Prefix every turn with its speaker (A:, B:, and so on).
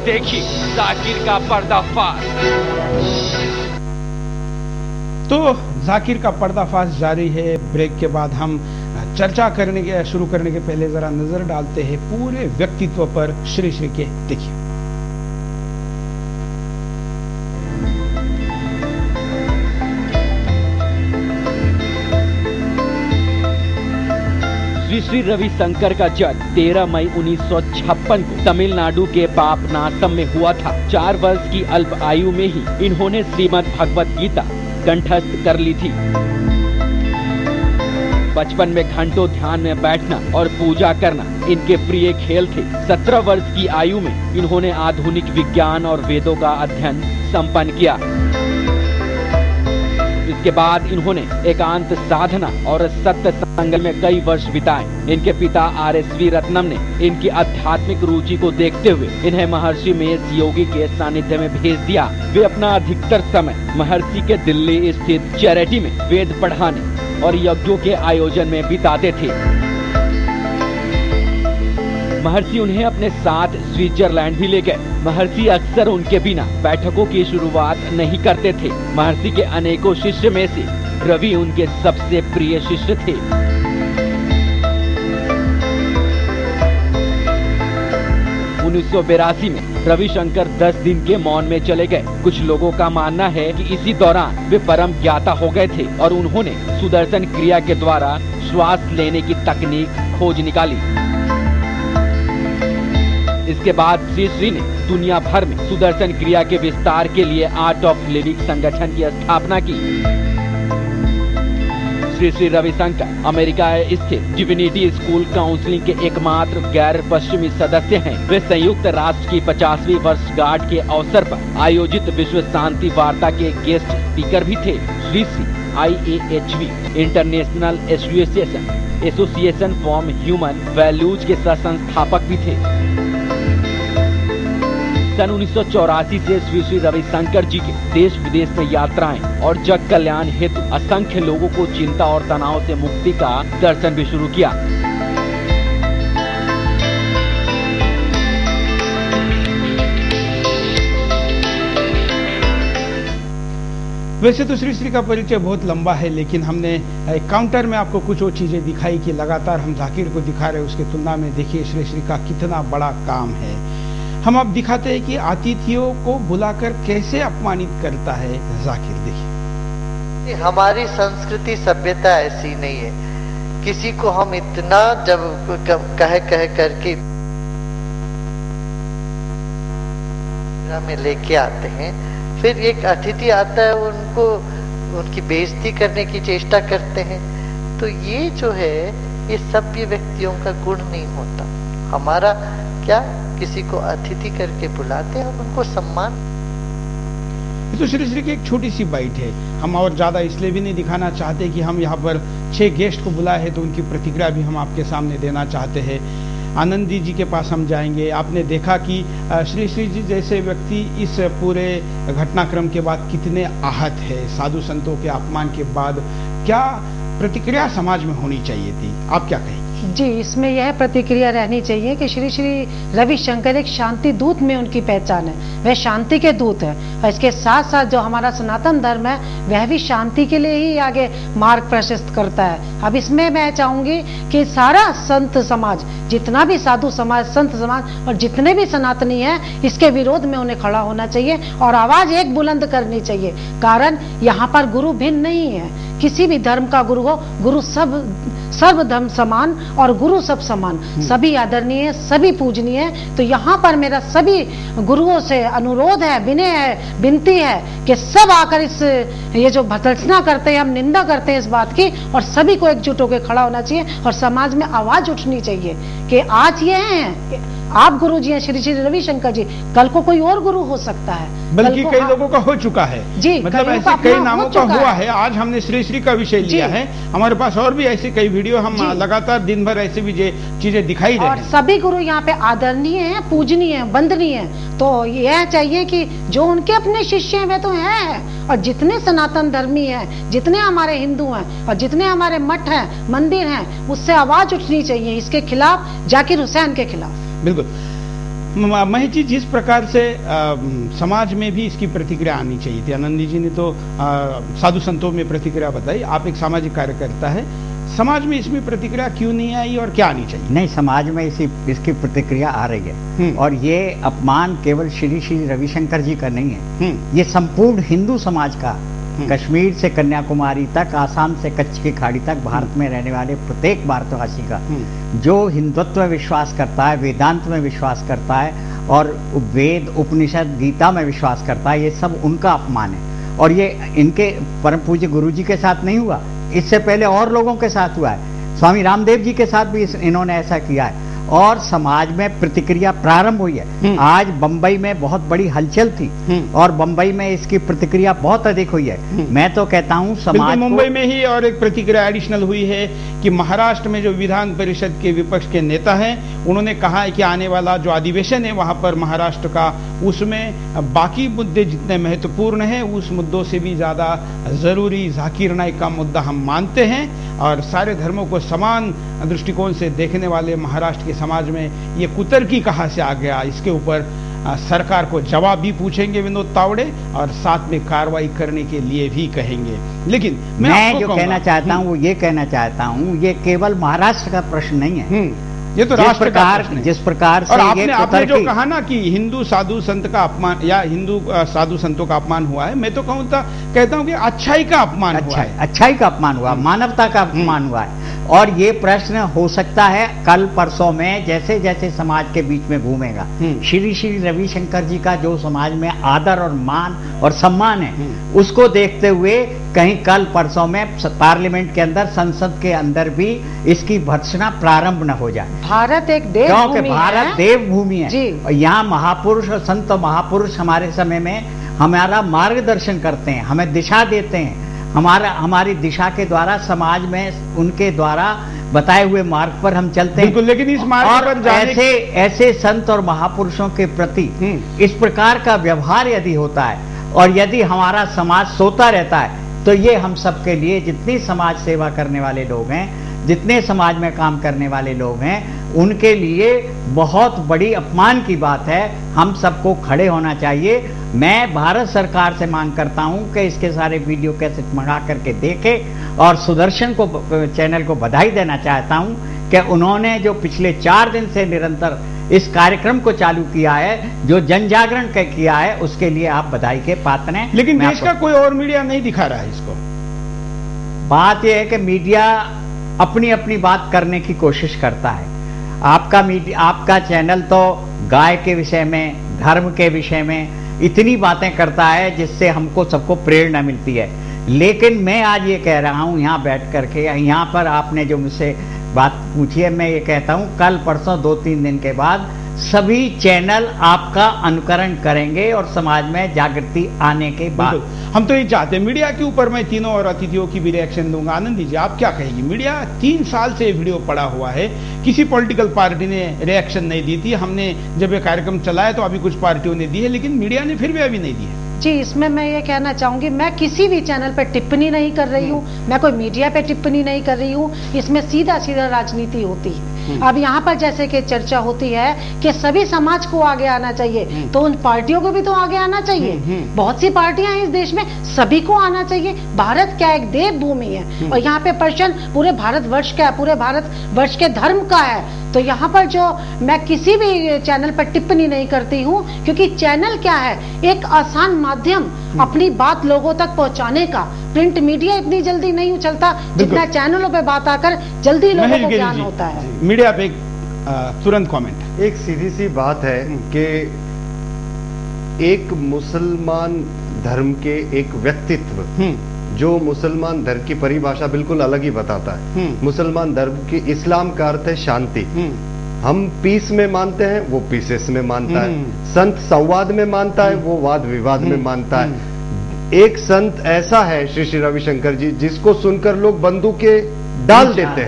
A: देखिए जाकिर का पर्दाफाश।
B: तो जाकिर का पर्दाफाश जारी है। ब्रेक के बाद हम चर्चा शुरू करने के पहले जरा नजर डालते हैं पूरे व्यक्तित्व पर श्री श्री के। देखिए,
A: श्री श्री रविशंकर का जन्म 13 मई 1956 को तमिलनाडु के पापनासम में हुआ था। 4 वर्ष की अल्प आयु में ही इन्होंने श्रीमद् भगवत गीता कंठस्थ कर ली थी। बचपन में घंटों ध्यान में बैठना और पूजा करना इनके प्रिय खेल थे। 17 वर्ष की आयु में इन्होंने आधुनिक विज्ञान और वेदों का अध्ययन संपन्न किया। इसके बाद इन्होंने एकांत साधना और सत्य संगम में कई वर्ष बिताए। इनके पिता RSV रत्नम ने इनकी आध्यात्मिक रुचि को देखते हुए इन्हें महर्षि मेष योगी के सानिध्य में भेज दिया। वे अपना अधिकतर समय महर्षि के दिल्ली स्थित चैरिटी में वेद पढ़ाने और यज्ञों के आयोजन में बिताते थे। महर्षि उन्हें अपने साथ स्विट्जरलैंड भी ले गए। महर्षि अक्सर उनके बिना बैठकों की शुरुआत नहीं करते थे। महर्षि के अनेकों शिष्य में से रवि उनके सबसे प्रिय शिष्य थे। 1982 में रविशंकर 10 दिन के मौन में चले गए। कुछ लोगों का मानना है कि इसी दौरान वे परम ज्ञाता हो गए थे और उन्होंने सुदर्शन क्रिया के द्वारा श्वास लेने की तकनीक खोज निकाली। इसके बाद श्री श्री ने दुनिया भर में सुदर्शन क्रिया के विस्तार के लिए आर्ट ऑफ लिविंग संगठन की स्थापना की। श्री श्री रविशंकर अमेरिका स्थित डिविनिटी स्कूल काउंसिलिंग के एकमात्र गैर पश्चिमी सदस्य हैं। वे संयुक्त राष्ट्र की 50वीं वर्षगांठ के अवसर पर आयोजित विश्व शांति वार्ता के गेस्ट स्पीकर भी थे। Shri Shri IAHV international association for human values के सह संस्थापक भी थे। सन 1984 से श्री श्री रविशंकर जी के देश विदेश में यात्राएं और जग कल्याण हेतु असंख्य लोगों को चिंता और तनाव से मुक्ति का दर्शन भी शुरू किया।
B: वैसे तो श्री श्री का परिचय बहुत लंबा है, लेकिन हमने काउंटर में आपको कुछ और चीजें दिखाई कि लगातार हम जाकिर को दिखा रहे हैं, उसके तुलना में देखिए श्री श्री का कितना बड़ा काम है। हम अब दिखाते हैं कि अतिथियों को बुलाकर कैसे अपमानित करता है जाकिर। देखिए,
C: हमारी संस्कृति सभ्यता ऐसी नहीं है। किसी को हम इतना जब कह करके में लेके आते हैं, फिर एक अतिथि आता है, उनको उनकी बेइज्जती करने की चेष्टा करते हैं। तो ये जो है ये सभ्य व्यक्तियों का गुण नहीं होता। हमारा क्या, किसी को अतिथि करके बुलाते हैं और उनको सम्मान।
B: तो श्री श्री की एक छोटी सी बाइट है। हम और ज्यादा इसलिए भी नहीं दिखाना चाहते कि हम यहाँ पर 6 गेस्ट को बुलाए हैं, तो उनकी प्रतिक्रिया भी हम आपके सामने देना चाहते हैं। आनंदी जी के पास हम जाएंगे। आपने देखा कि श्री श्री जी जैसे व्यक्ति इस पूरे घटनाक्रम के बाद कितने आहत है। साधु संतों के अपमान के बाद क्या प्रतिक्रिया समाज में होनी चाहिए थी, आप क्या कहेंगे?
D: जी, इसमें यह प्रतिक्रिया रहनी चाहिए कि श्री श्री रविशंकर एक शांति दूत में उनकी पहचान है। वह शांति के दूत है और इसके साथ साथ जो हमारा सनातन धर्म है वह भी शांति के लिए ही आगे मार्ग प्रशस्त करता है। अब इसमें मैं चाहूंगी कि सारा संत समाज, जितना भी साधु समाज, संत समाज और जितने भी सनातनी हैं, इसके विरोध में उन्हें खड़ा होना चाहिए और आवाज एक बुलंद करनी चाहिए। कारण यहाँ पर गुरु भिन्न नहीं है। किसी भी धर्म का गुरु हो, गुरु सर्व धर्म समान और गुरु सब समान, सभी आदरणीय, सभी पूजनीय। तो यहाँ पर मेरा सभी गुरुओं से अनुरोध है, विनय है, विनती है कि सब आकर इस ये जो भर्त्सना करते हैं, हम निंदा करते हैं इस बात की, और सभी को एकजुट होकर खड़ा होना चाहिए और समाज में आवाज उठनी चाहिए कि आज ये हैं, आप गुरु जी हैं श्री श्री रविशंकर जी, कल को कोई और गुरु हो सकता है।
B: बल्कि कई लोगों का हो चुका है
D: जी,
B: मतलब ऐसे कई नामों का हुआ है। आज हमने श्री श्री का विषय लिया है, हमारे पास और भी ऐसे कई वीडियो हम लगातार दिन भर ऐसे भी चीजें दिखाई दे।
D: और सभी गुरु यहाँ पे आदरणीय हैं, पूजनीय हैं, वंदनीय हैं। तो यह चाहिए कि जो उनके अपने शिष्य हैं वे तो हैं, और जितने सनातन धर्मी हैं, जितने हमारे हिंदू हैं और जितने हमारे मठ हैं, मंदिर हैं, उससे आवाज उठनी चाहिए इसके खिलाफ, जाकिर हुसैन के खिलाफ।
B: बिल्कुल। महेश जी, जिस प्रकार से समाज में भी इसकी प्रतिक्रिया आनी चाहिए थी, आनंदी जी ने तो साधु संतों में प्रतिक्रिया बताई, आप एक सामाजिक कार्यकर्ता है, समाज में इसमें प्रतिक्रिया क्यों नहीं आई और क्या आनी चाहिए?
E: नहीं, समाज में इसकी प्रतिक्रिया आ रही है और ये अपमान केवल श्री श्री रविशंकर जी का नहीं है, ये संपूर्ण हिंदू समाज का, कश्मीर से कन्याकुमारी तक, आसाम से कच्छ की खाड़ी तक, भारत में रहने वाले प्रत्येक भारतवासी का जो हिंदुत्व में विश्वास करता है, वेदांत में विश्वास करता है और वेद उपनिषद गीता में विश्वास करता है, ये सब उनका अपमान है। और ये इनके परम पूज्य गुरु जी के साथ नहीं हुआ, इससे पहले और लोगों के साथ हुआ है, स्वामी रामदेव जी के साथ भी इन्होंने ऐसा किया है और समाज में प्रतिक्रिया प्रारंभ हुई है। आज बंबई में बहुत बड़ी हलचल थी और बंबई में इसकी प्रतिक्रिया बहुत अधिक हुई है। मैं तो कहता हूं समाज
B: मुंबई में ही और एक प्रतिक्रिया एडिशनल हुई है कि महाराष्ट्र में जो विधान परिषद के विपक्ष के नेता हैं, उन्होंने कहा है कि आने वाला जो अधिवेशन है वहां पर महाराष्ट्र का, उसमें बाकी मुद्दे जितने महत्वपूर्ण हैं उस मुद्दों से भी ज्यादा जरूरी जाकिर नाइक का मुद्दा हम मानते हैं और सारे धर्मों को समान दृष्टिकोण से देखने वाले महाराष्ट्र के समाज में ये कुतर्की कहां से आ गया, इसके ऊपर सरकार को जवाब भी पूछेंगे विनोद तावड़े और साथ में कार्रवाई करने के लिए भी कहेंगे। लेकिन
E: मैं जो कहना चाहता हूं वो ये कहना चाहता हूं, ये केवल महाराष्ट्र का प्रश्न नहीं है,
B: ये तो राष्ट्र का प्रश्न है।
E: जिस प्रकार से
B: और आपने जो कहा ना कि हिंदू साधु संत का अपमान या हिंदू साधु संतों का अपमान हुआ है, मैं तो कहता हूं कि अच्छाई का अपमान हुआ है,
E: अच्छाई का अपमान हुआ, मानवता का अपमान हुआ है। और ये प्रश्न हो सकता है कल परसों में जैसे जैसे समाज के बीच में घूमेगा, श्री श्री रविशंकर जी का जो समाज में आदर और मान और सम्मान है, उसको देखते हुए कहीं कल परसों में पार्लियामेंट के अंदर, संसद के अंदर भी इसकी भर्त्सना प्रारंभ न हो जाए।
D: भारत एक देवभूमि है,
E: क्योंकि भारत देवभूमि है और यहाँ महापुरुष और संत महापुरुष हमारे समय में हमारा मार्गदर्शन करते हैं, हमें दिशा देते हैं, हमारी दिशा के द्वारा समाज में उनके द्वारा बताए हुए मार्ग पर हम चलते हैं।
B: बिल्कुल, लेकिन इस मार्ग पर जाने
E: ऐसे संत और महापुरुषों के प्रति इस प्रकार का व्यवहार यदि होता है और यदि हमारा समाज सोता रहता है, तो ये हम सबके लिए, जितनी समाज सेवा करने वाले लोग हैं, जितने समाज में काम करने वाले लोग हैं, उनके लिए बहुत बड़ी अपमान की बात है। हम सबको खड़े होना चाहिए। मैं भारत सरकार से मांग करता हूं कि इसके सारे वीडियो कैसेट मंगा करके देखे और सुदर्शन को, चैनल को बधाई देना चाहता हूं कि उन्होंने जो पिछले 4 दिन से निरंतर इस कार्यक्रम को चालू किया है, जो जन जागरण किया है, उसके लिए आप बधाई के पात्र हैं।
B: लेकिन देश का कोई और मीडिया नहीं दिखा रहा है इसको।
E: बात यह है कि मीडिया अपनी अपनी बात करने की कोशिश करता है। आपका चैनल तो गाय के विषय में, धर्म के विषय में इतनी बातें करता है जिससे हमको सबको प्रेरणा मिलती है। लेकिन मैं आज ये कह रहा हूं यहाँ बैठ करके, यहाँ पर आपने जो मुझसे बात पूछी है, मैं ये कहता हूं कल परसों 2-3 दिन के बाद सभी चैनल आपका अनुकरण करेंगे और समाज में जागृति आने के बाद
B: हम तो ये चाहते हैं। मीडिया के ऊपर मैं तीनों और अतिथियों की भी रिएक्शन दूंगा। आनंदी जी, आप क्या कहेंगी? मीडिया 3 साल से वीडियो पड़ा हुआ है, किसी पॉलिटिकल पार्टी ने रिएक्शन नहीं दी थी। हमने जब ये कार्यक्रम चलाया तो अभी कुछ पार्टियों ने दी है, लेकिन मीडिया ने फिर भी अभी नहीं दी है।
D: जी, इसमें मैं ये कहना चाहूंगी, मैं किसी भी चैनल पर टिप्पणी नहीं कर रही हूँ, मैं कोई मीडिया पे टिप्पणी नहीं कर रही हूँ। इसमें सीधा सीधा राजनीति होती है। अब यहाँ पर जैसे कि चर्चा होती है कि सभी समाज को आगे आना चाहिए, तो उन पार्टियों को भी तो आगे आना चाहिए। बहुत सी पार्टियां हैं इस देश में, सभी को आना चाहिए। भारत क्या एक देवभूमि है और यहाँ पे प्रश्न पूरे भारतवर्ष का है, पूरे भारतवर्ष के धर्म का है। तो यहाँ पर जो मैं किसी भी चैनल पर टिप्पणी नहीं करती हूँ, क्योंकि चैनल क्या है, एक आसान माध्यम अपनी बात लोगों तक पहुँचाने का। प्रिंट मीडिया इतनी जल्दी नहीं उछलता जितना चैनलों पे बात आकर जल्दी लोगों को ज्ञान होता है।
B: मीडिया पे तुरंत कमेंट।
F: एक सीधी सी बात है कि एक मुसलमान धर्म के एक व्यक्तित्व, जो मुसलमान धर्म की परिभाषा बिल्कुल अलग ही बताता है। मुसलमान धर्म की, इस्लाम का अर्थ है शांति। हम पीस में मानते हैं, वो पीसेस में मानता है। संत संवाद में मानता है, वो वाद विवाद में मानता है। एक संत ऐसा है श्री श्री रविशंकर जी, जिसको सुनकर लोग बंदूकें डाल देते हैं।